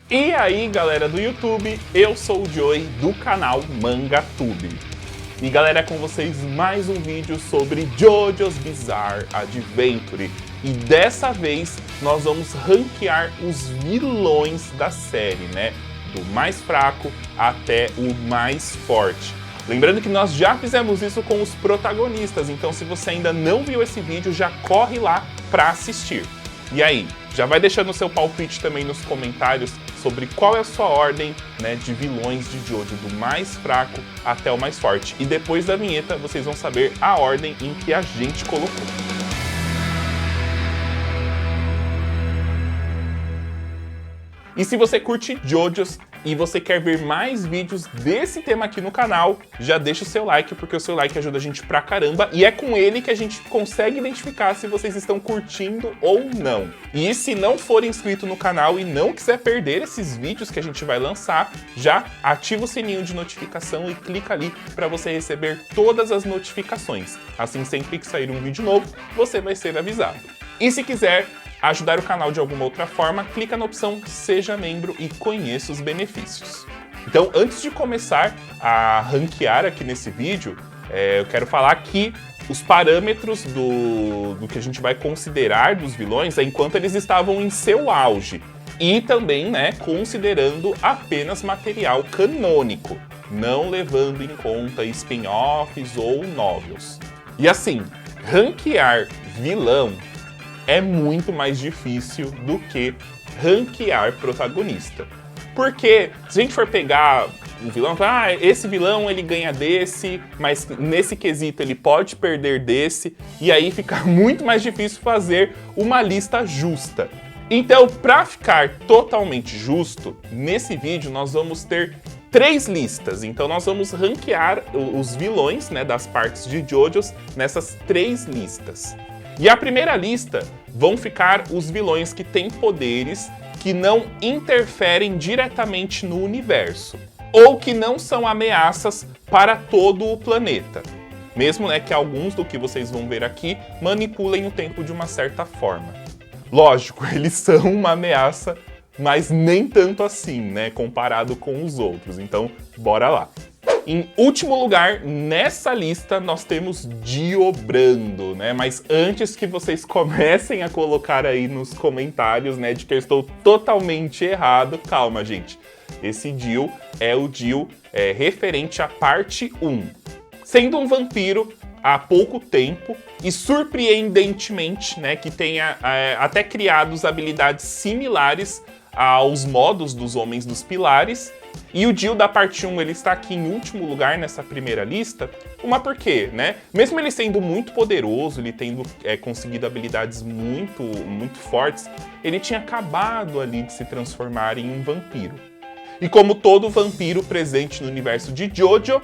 E aí, galera do YouTube, eu sou o Joey do canal MangaTube. E galera, é com vocês mais um vídeo sobre JoJo's Bizarre Adventure. E dessa vez nós vamos ranquear os vilões da série, né? Do mais fraco até o mais forte. Lembrando que nós já fizemos isso com os protagonistas, então se você ainda não viu esse vídeo, já corre lá para assistir. E aí, já vai deixando o seu palpite também nos comentários sobre qual é a sua ordem, né, de vilões de JoJo, do mais fraco até o mais forte. E depois da vinheta vocês vão saber a ordem em que a gente colocou. E se você curte JoJo's e você quer ver mais vídeos desse tema aqui no canal, já deixa o seu like, porque o seu like ajuda a gente pra caramba e é com ele que a gente consegue identificar se vocês estão curtindo ou não. E se não for inscrito no canal e não quiser perder esses vídeos que a gente vai lançar, já ativa o sininho de notificação e clica ali para você receber todas as notificações. Assim, sempre que sair um vídeo novo, você vai ser avisado. E se quiser ajudar o canal de alguma outra forma, clica na opção Seja Membro e conheça os benefícios. Então, antes de começar a ranquear aqui nesse vídeo, eu quero falar que os parâmetros do que a gente vai considerar dos vilões é enquanto eles estavam em seu auge. E também, né, considerando apenas material canônico, não levando em conta spin-offs ou novels. E assim, ranquear vilão é muito mais difícil do que ranquear protagonista. Porque se a gente for pegar um vilão, esse vilão ele ganha desse, mas nesse quesito ele pode perder desse, e aí fica muito mais difícil fazer uma lista justa. Então, para ficar totalmente justo, nesse vídeo nós vamos ter 3 listas. Então nós vamos ranquear os vilões, né, das partes de JoJo's nessas 3 listas. E a primeira lista vão ficar os vilões que têm poderes que não interferem diretamente no universo, ou que não são ameaças para todo o planeta. Mesmo, né, que alguns do que vocês vão ver aqui manipulem o tempo de uma certa forma. Lógico, eles são uma ameaça, mas nem tanto assim, né, comparado com os outros. Então, bora lá. Em último lugar, nessa lista, nós temos Dio Brando, né? Mas antes que vocês comecem a colocar aí nos comentários, né, de que eu estou totalmente errado, calma, gente. Esse Dio é o Dio referente à parte 1. Sendo um vampiro há pouco tempo e surpreendentemente, né, que tenha até criado habilidades similares aos modos dos Homens dos Pilares. E o Dio da parte 1, ele está aqui em último lugar nessa primeira lista. Uma por quê, né? Mesmo ele sendo muito poderoso, ele tendo conseguido habilidades muito fortes, ele tinha acabado ali de se transformar em um vampiro. E como todo vampiro presente no universo de JoJo,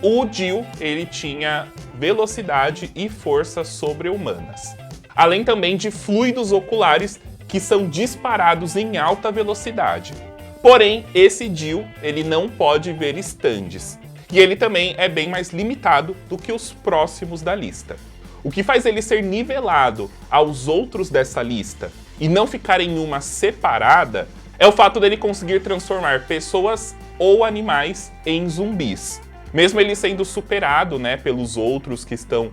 o Dio, ele tinha velocidade e força sobre-humanas. Além também de fluidos oculares que são disparados em alta velocidade. Porém, esse Dio, ele não pode ver stands. E ele também é bem mais limitado do que os próximos da lista. O que faz ele ser nivelado aos outros dessa lista e não ficar em uma separada é o fato dele conseguir transformar pessoas ou animais em zumbis. Mesmo ele sendo superado, né, pelos outros que estão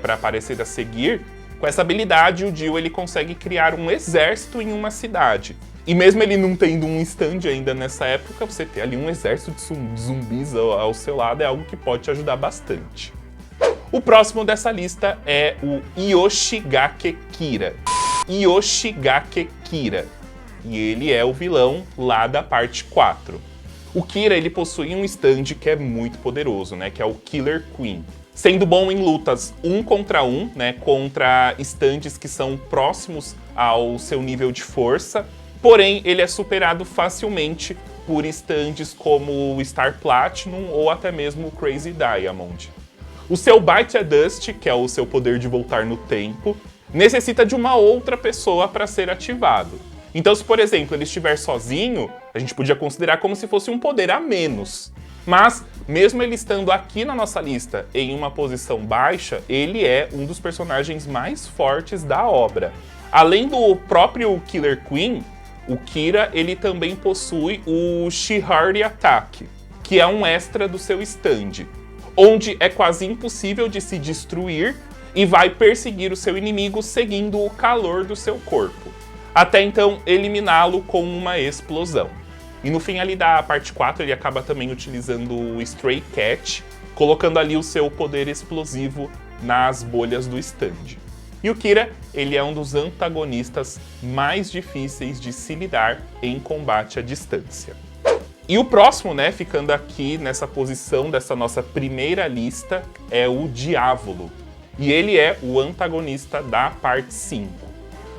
para aparecer a seguir, com essa habilidade o Dio ele consegue criar um exército em uma cidade. E mesmo ele não tendo um stand ainda nessa época, você ter ali um exército de zumbis ao seu lado é algo que pode te ajudar bastante. O próximo dessa lista é o Yoshigake Kira. Yoshigake Kira. E ele é o vilão lá da parte 4. O Kira, ele possui um stand que é muito poderoso, né? Que é o Killer Queen. Sendo bom em lutas 1 contra 1, né? Contra stands que são próximos ao seu nível de força. Porém, ele é superado facilmente por stands como o Star Platinum ou até mesmo o Crazy Diamond. O seu Bite a Dust, que é o seu poder de voltar no tempo, necessita de uma outra pessoa para ser ativado. Então, se por exemplo ele estiver sozinho, a gente podia considerar como se fosse um poder a menos. Mas, mesmo ele estando aqui na nossa lista em uma posição baixa, ele é um dos personagens mais fortes da obra. Além do próprio Killer Queen, o Kira, ele também possui o Shihari Attack, que é um extra do seu stand, onde é quase impossível de se destruir e vai perseguir o seu inimigo seguindo o calor do seu corpo, até então eliminá-lo com uma explosão. E no fim ali da parte 4 ele acaba também utilizando o Stray Cat, colocando ali o seu poder explosivo nas bolhas do stand. E o Kira, ele é um dos antagonistas mais difíceis de se lidar em combate à distância. E o próximo, né, ficando aqui nessa posição dessa nossa primeira lista, é o Diávolo. E ele é o antagonista da parte 5.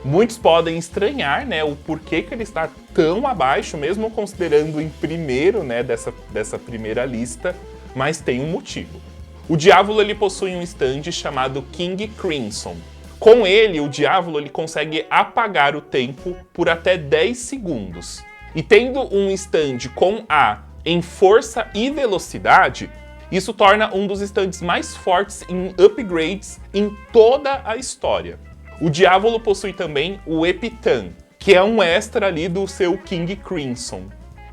Muitos podem estranhar, né, o porquê que ele está tão abaixo, mesmo considerando em primeiro, né, dessa primeira lista, mas tem um motivo. O Diávolo, ele possui um stand chamado King Crimson. Com ele, o Diávolo ele consegue apagar o tempo por até 10 segundos. E tendo um stand com A em força e velocidade, isso torna um dos stands mais fortes em upgrades em toda a história. O Diávolo possui também o Epitan, que é um extra ali do seu King Crimson.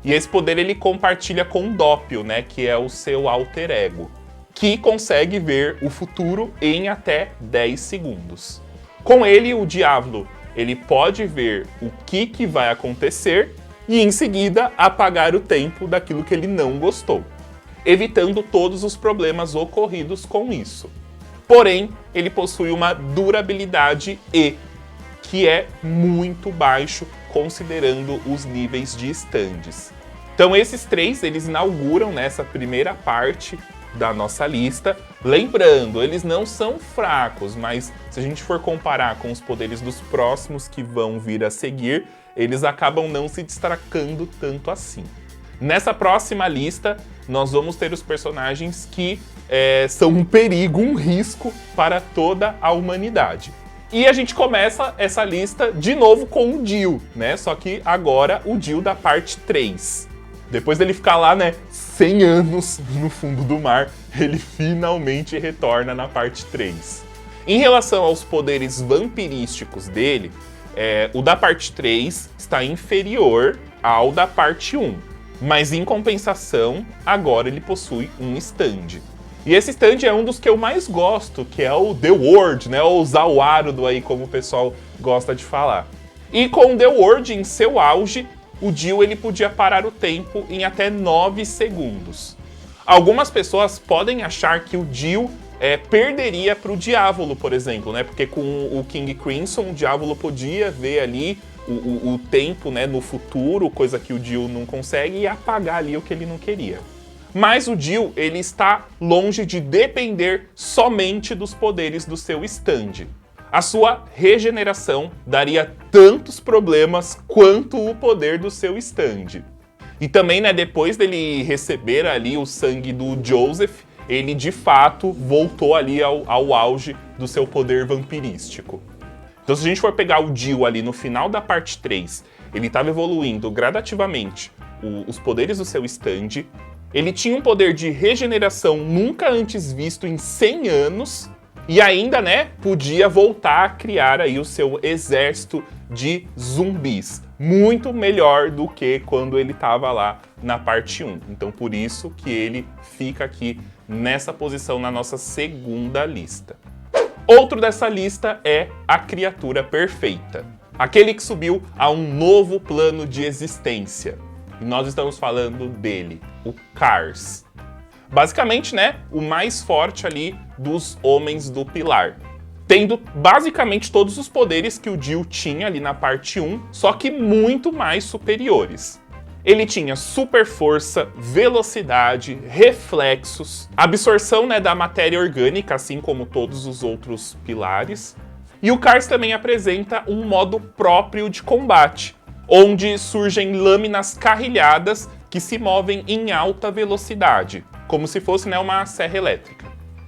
E esse poder ele compartilha com o Doppio, né, que é o seu alter ego, que consegue ver o futuro em até 10 segundos. Com ele, o Diávolo ele pode ver o que vai acontecer e em seguida apagar o tempo daquilo que ele não gostou, evitando todos os problemas ocorridos com isso. Porém, ele possui uma durabilidade E, que é muito baixo considerando os níveis de stands. Então esses três, eles inauguram nessa primeira parte da nossa lista. Lembrando, eles não são fracos, mas se a gente for comparar com os poderes dos próximos que vão vir a seguir, eles acabam não se destacando tanto assim. Nessa próxima lista, nós vamos ter os personagens que são um perigo, um risco para toda a humanidade. E a gente começa essa lista de novo com o Dio, né? Só que agora o Dio da parte 3. Depois dele ficar lá, né, 100 anos no fundo do mar, ele finalmente retorna na parte 3. Em relação aos poderes vampirísticos dele, o da parte 3 está inferior ao da parte 1. Mas em compensação, agora ele possui um stand. E esse stand é um dos que eu mais gosto, que é o The Word, né? Ou Zawarudo aí, como o pessoal gosta de falar. E com o The Word em seu auge, o Dio ele podia parar o tempo em até 9 segundos. Algumas pessoas podem achar que o Dio perderia para o Diávolo, por exemplo, né? Porque com o King Crimson, o Diávolo podia ver ali o tempo, né, no futuro, coisa que o Dio não consegue, e apagar ali o que ele não queria. Mas o Dio, ele está longe de depender somente dos poderes do seu stand. A sua regeneração daria tantos problemas quanto o poder do seu stand. E também, né, depois dele receber ali o sangue do Joseph, ele de fato voltou ali ao auge do seu poder vampirístico. Então se a gente for pegar o Dio ali no final da parte 3, ele estava evoluindo gradativamente os poderes do seu stand. Ele tinha um poder de regeneração nunca antes visto em 100 anos. E ainda, né, podia voltar a criar aí o seu exército de zumbis. Muito melhor do que quando ele estava lá na parte 1. Então por isso que ele fica aqui nessa posição na nossa segunda lista. Outro dessa lista é a criatura perfeita. Aquele que subiu a um novo plano de existência. E nós estamos falando dele, o Cars. Basicamente, né, o mais forte ali dos Homens do Pilar. Tendo basicamente todos os poderes que o Dio tinha ali na parte 1, só que muito mais superiores. Ele tinha super força, velocidade, reflexos, absorção, né, da matéria orgânica, assim como todos os outros pilares. E o Cars também apresenta um modo próprio de combate, onde surgem lâminas carrilhadas que se movem em alta velocidade, como se fosse, né, uma serra elétrica.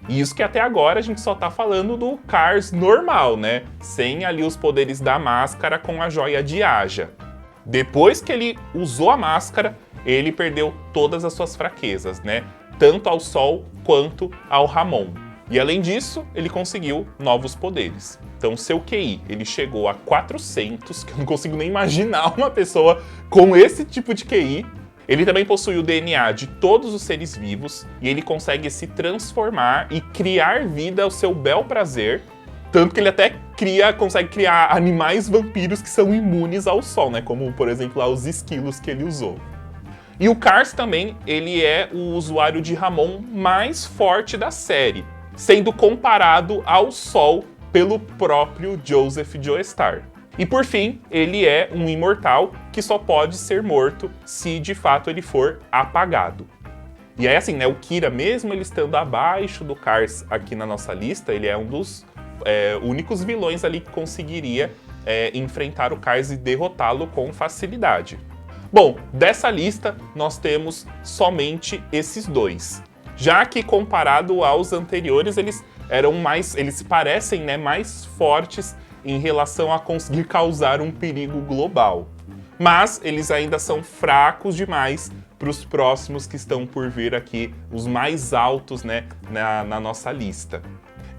E isso que até agora a gente só tá falando do Cars normal, né? Sem ali os poderes da máscara com a joia de Aja. Depois que ele usou a máscara, ele perdeu todas as suas fraquezas, né? Tanto ao Sol quanto ao Ramon. E além disso, ele conseguiu novos poderes. Então, seu QI, ele chegou a 400, que eu não consigo nem imaginar uma pessoa com esse tipo de QI. Ele também possui o DNA de todos os seres vivos e ele consegue se transformar e criar vida ao seu bel prazer. Tanto que ele até consegue criar animais vampiros que são imunes ao sol, né? Como, por exemplo, lá os esquilos que ele usou. E o Cars também, ele é o usuário de Ramon mais forte da série, sendo comparado ao Sol pelo próprio Joseph Joestar. E por fim, ele é um imortal que só pode ser morto se de fato ele for apagado. E aí assim, né, o Kira, mesmo ele estando abaixo do Cars aqui na nossa lista, ele é um dos únicos vilões ali que conseguiria enfrentar o Cars e derrotá-lo com facilidade. Bom, dessa lista nós temos somente esses dois. Já que comparado aos anteriores, eles se parecem, né, mais fortes em relação a conseguir causar um perigo global. Mas eles ainda são fracos demais para os próximos que estão por vir aqui, os mais altos, né, na nossa lista.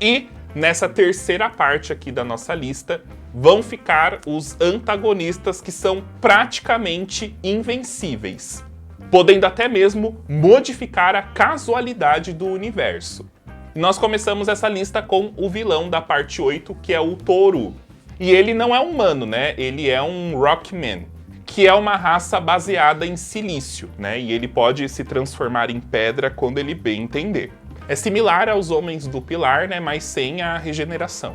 E nessa terceira parte aqui da nossa lista, vão ficar os antagonistas que são praticamente invencíveis, podendo até mesmo modificar a casualidade do universo. Nós começamos essa lista com o vilão da parte 8, que é o Toru. E ele não é humano, né? Ele é um Rockman, que é uma raça baseada em silício, né? E ele pode se transformar em pedra quando ele bem entender. É similar aos Homens do Pilar, né? Mas sem a regeneração.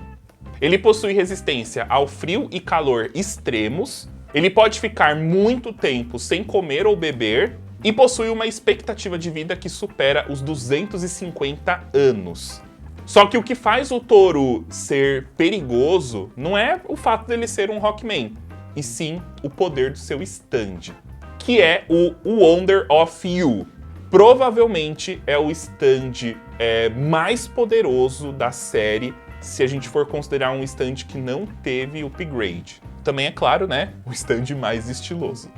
Ele possui resistência ao frio e calor extremos. Ele pode ficar muito tempo sem comer ou beber. E possui uma expectativa de vida que supera os 250 anos. Só que o que faz o Toru ser perigoso não é o fato dele ser um Rockman, e sim o poder do seu stand, que é o Wonder of You. Provavelmente é o stand mais poderoso da série, se a gente for considerar um stand que não teve upgrade. Também é claro, né, o stand mais estiloso.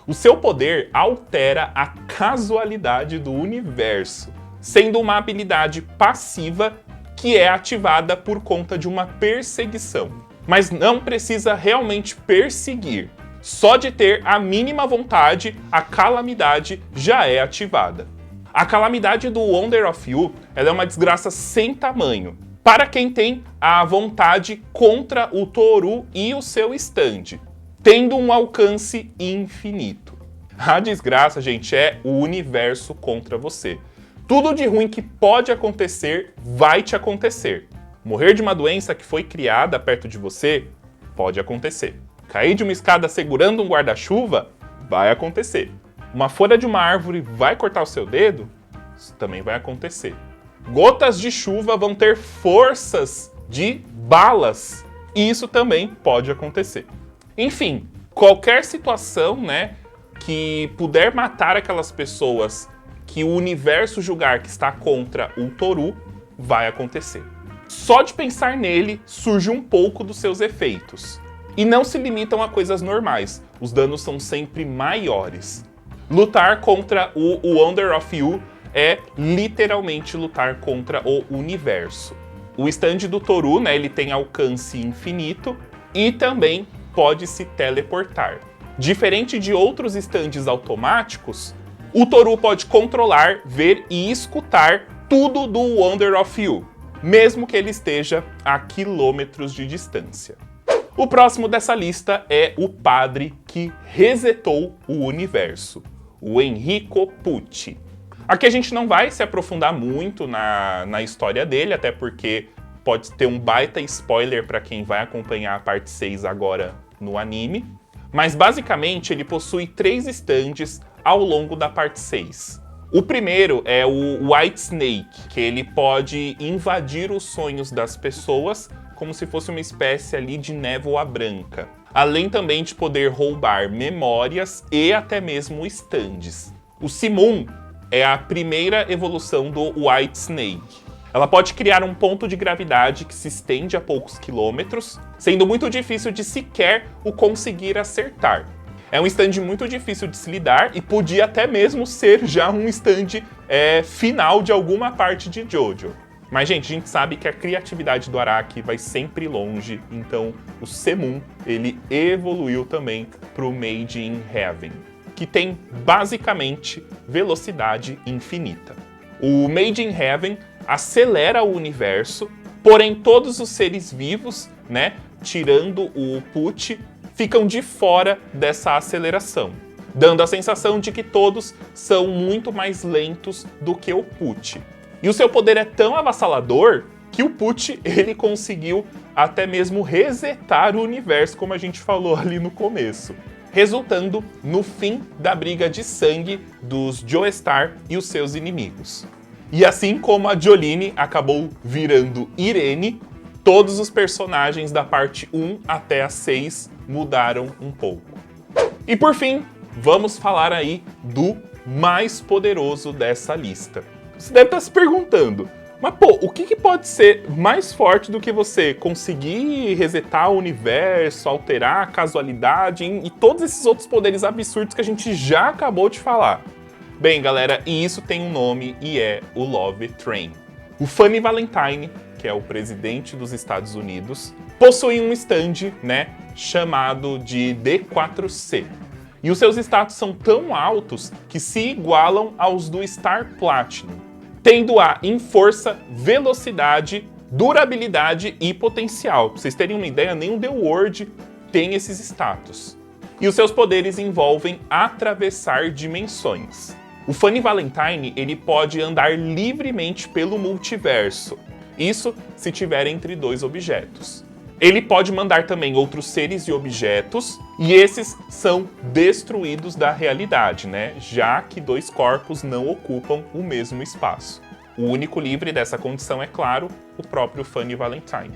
O seu poder altera a casualidade do universo, sendo uma habilidade passiva que é ativada por conta de uma perseguição. Mas não precisa realmente perseguir. Só de ter a mínima vontade, a calamidade já é ativada. A calamidade do Wonder of You ela é uma desgraça sem tamanho, para quem tem a vontade contra o Toru e o seu stand, tendo um alcance infinito. A desgraça, gente, é o universo contra você. Tudo de ruim que pode acontecer, vai te acontecer. Morrer de uma doença que foi criada perto de você, pode acontecer. Cair de uma escada segurando um guarda-chuva, vai acontecer. Uma folha de uma árvore vai cortar o seu dedo, isso também vai acontecer. Gotas de chuva vão ter forças de balas, e isso também pode acontecer. Enfim, qualquer situação, né, que puder matar aquelas pessoas que o universo julgar que está contra o Toru, vai acontecer. Só de pensar nele, surge um pouco dos seus efeitos. E não se limitam a coisas normais, os danos são sempre maiores. Lutar contra o Wonder of You é literalmente lutar contra o universo. O stand do Toru, né, ele tem alcance infinito e também pode se teleportar. Diferente de outros stands automáticos, o Toru pode controlar, ver e escutar tudo do Wonder of You, mesmo que ele esteja a quilômetros de distância. O próximo dessa lista é o padre que resetou o universo, o Enrico Pucci. Aqui a gente não vai se aprofundar muito na história dele, até porque pode ter um baita spoiler para quem vai acompanhar a parte 6 agora no anime. Mas basicamente ele possui 3 stands ao longo da parte 6. O primeiro é o White Snake, que ele pode invadir os sonhos das pessoas como se fosse uma espécie ali de névoa branca. Além também de poder roubar memórias e até mesmo stands. O Simoon é a primeira evolução do White Snake. Ela pode criar um ponto de gravidade que se estende a poucos quilômetros, sendo muito difícil de sequer o conseguir acertar. É um stand muito difícil de se lidar e podia até mesmo ser já um stand final de alguma parte de JoJo. Mas, gente, a gente sabe que a criatividade do Araki vai sempre longe, então o Semon, ele evoluiu também pro Made in Heaven, que tem, basicamente, velocidade infinita. O Made in Heaven acelera o universo, porém todos os seres vivos, né, tirando o Pucci, ficam de fora dessa aceleração, dando a sensação de que todos são muito mais lentos do que o Pucci. E o seu poder é tão avassalador que o Pucci, ele conseguiu até mesmo resetar o universo, como a gente falou ali no começo, resultando no fim da briga de sangue dos Joestar e os seus inimigos. E assim como a Jolyne acabou virando Irene, todos os personagens da parte 1 até a 6 mudaram um pouco. E por fim, vamos falar aí do mais poderoso dessa lista. Você deve estar se perguntando, mas pô, o que pode ser mais forte do que você conseguir resetar o universo, alterar a casualidade e todos esses outros poderes absurdos que a gente já acabou de falar? Bem, galera, e isso tem um nome e é o Love Train. O Funny Valentine, que é o presidente dos Estados Unidos, possui um stand, né, chamado de D4C. E os seus status são tão altos que se igualam aos do Star Platinum, tendo A em força, velocidade, durabilidade e potencial. Pra vocês terem uma ideia, nenhum The World tem esses status. E os seus poderes envolvem atravessar dimensões. O Funny Valentine, ele pode andar livremente pelo multiverso. Isso se tiver entre dois objetos. Ele pode mandar também outros seres e objetos, e esses são destruídos da realidade, né? Já que dois corpos não ocupam o mesmo espaço. O único livre dessa condição é, claro, o próprio Funny Valentine.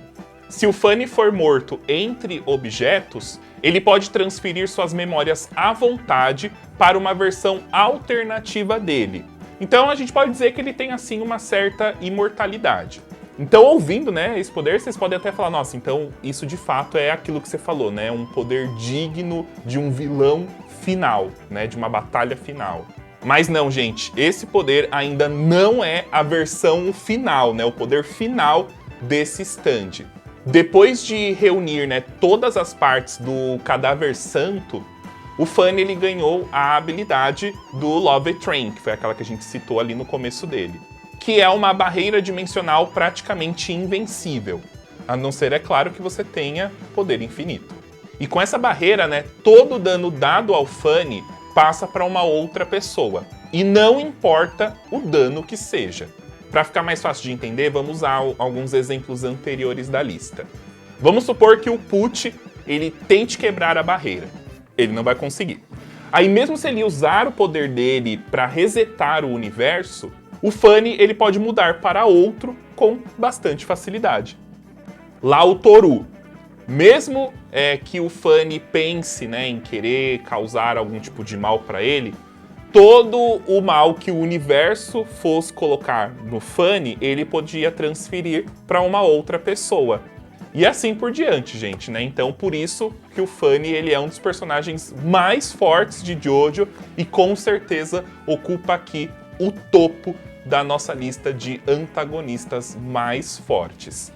Se o Funny for morto entre objetos, ele pode transferir suas memórias à vontade para uma versão alternativa dele. Então a gente pode dizer que ele tem, assim, uma certa imortalidade. Então, ouvindo, né, esse poder, vocês podem até falar, nossa, então isso de fato é aquilo que você falou, né, um poder digno de um vilão final, né, de uma batalha final. Mas não, gente, esse poder ainda não é a versão final, né, o poder final desse stand. Depois de reunir, né, todas as partes do Cadáver Santo, o Funny, ele ganhou a habilidade do Love Train, que foi aquela que a gente citou ali no começo dele, que é uma barreira dimensional praticamente invencível, a não ser, é claro, que você tenha poder infinito. E com essa barreira, né, todo o dano dado ao Funny passa para uma outra pessoa, e não importa o dano que seja. Para ficar mais fácil de entender, vamos usar alguns exemplos anteriores da lista. Vamos supor que o Pucci, ele tente quebrar a barreira. Ele não vai conseguir. Aí mesmo se ele usar o poder dele para resetar o universo, o Funny, ele pode mudar para outro com bastante facilidade. Lá o Toru, mesmo que o Funny pense, né, em querer causar algum tipo de mal para ele, todo o mal que o universo fosse colocar no Funny, ele podia transferir para uma outra pessoa. E assim por diante, gente, né? Então, por isso que o Funny, ele é um dos personagens mais fortes de JoJo e com certeza ocupa aqui o topo da nossa lista de antagonistas mais fortes.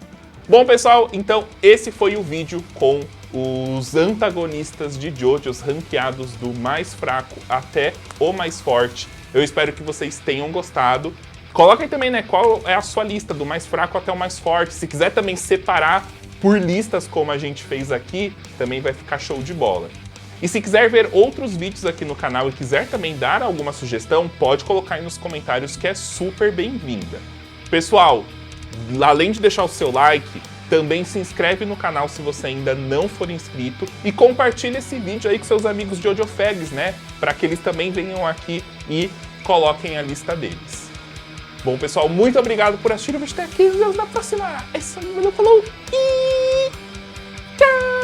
Bom, pessoal, então esse foi o vídeo com os antagonistas de JoJo's ranqueados do mais fraco até o mais forte. Eu espero que vocês tenham gostado. Coloquem também, né, qual é a sua lista do mais fraco até o mais forte. Se quiser também separar por listas como a gente fez aqui, também vai ficar show de bola. E se quiser ver outros vídeos aqui no canal e quiser também dar alguma sugestão, pode colocar aí nos comentários que é super bem-vinda. Pessoal, além de deixar o seu like, também se inscreve no canal se você ainda não for inscrito e compartilha esse vídeo aí com seus amigos JoJoFags, né? Para que eles também venham aqui e coloquem a lista deles. Bom, pessoal, muito obrigado por assistir o vídeo até aqui. Nos vemos na próxima. É isso aí, valeu, falou e tchau!